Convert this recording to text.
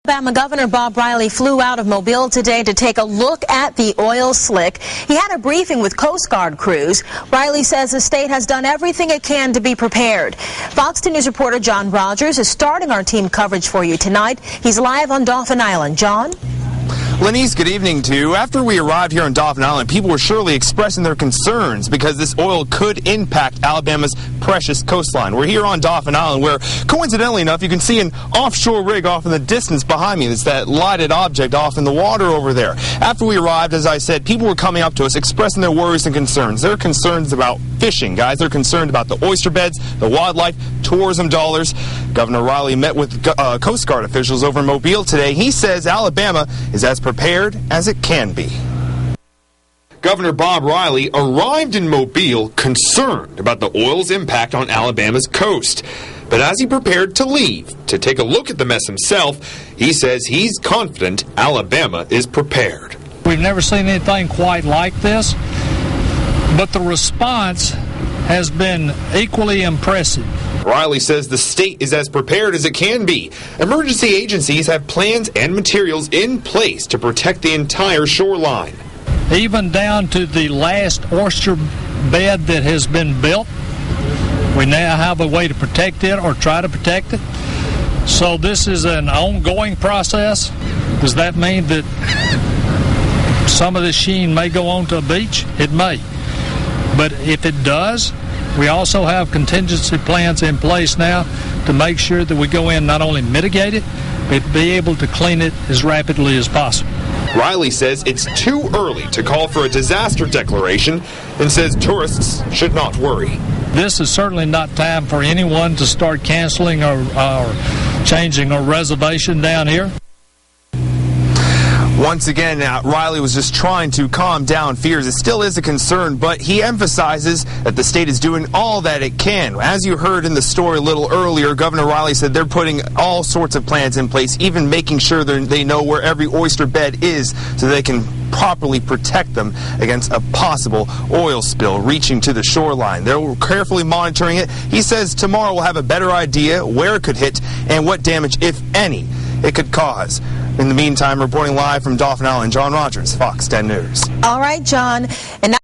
Alabama Governor Bob Riley flew out of Mobile today to take a look at the oil slick. He had a briefing with Coast Guard crews. Riley says the state has done everything it can to be prepared. Fox 2 News reporter John Rogers is starting our team coverage for you tonight. He's live on Dauphin Island. John? Lenise, good evening to you. After we arrived here on Dauphin Island, people were surely expressing their concerns because this oil could impact Alabama's precious coastline. We're here on Dauphin Island where, coincidentally enough, you can see an offshore rig off in the distance behind me. It's that lighted object off in the water over there. After we arrived, as I said, people were coming up to us expressing their worries and concerns. Their concerns about fishing, guys. They're concerned about the oyster beds, the wildlife, tourism dollars. Governor Riley met with Coast Guard officials over in Mobile today. He says Alabama is as prepared as it can be. Governor Bob Riley arrived in Mobile concerned about the oil's impact on Alabama's coast. But as he prepared to leave to take a look at the mess himself, he says he's confident Alabama is prepared. We've never seen anything quite like this, but the response has been equally impressive. Riley says the state is as prepared as it can be. Emergency agencies have plans and materials in place to protect the entire shoreline. Even down to the last oyster bed that has been built, we now have a way to protect it or try to protect it. So this is an ongoing process. Does that mean that some of the sheen may go onto a beach? It may. But if it does, we also have contingency plans in place now to make sure that we go in not only mitigate it, but be able to clean it as rapidly as possible. Riley says it's too early to call for a disaster declaration and says tourists should not worry. This is certainly not time for anyone to start canceling or changing a reservation down here. Once again, Riley was just trying to calm down fears. It still is a concern, but he emphasizes that the state is doing all that it can. As you heard in the story a little earlier, Governor Riley said they're putting all sorts of plans in place, even making sure they know where every oyster bed is so they can properly protect them against a possible oil spill reaching to the shoreline. They're carefully monitoring it. He says tomorrow we'll have a better idea where it could hit and what damage, if any, it could cause. In the meantime, reporting live from Dauphin Island, John Rogers, Fox 10 News. All right, John. And now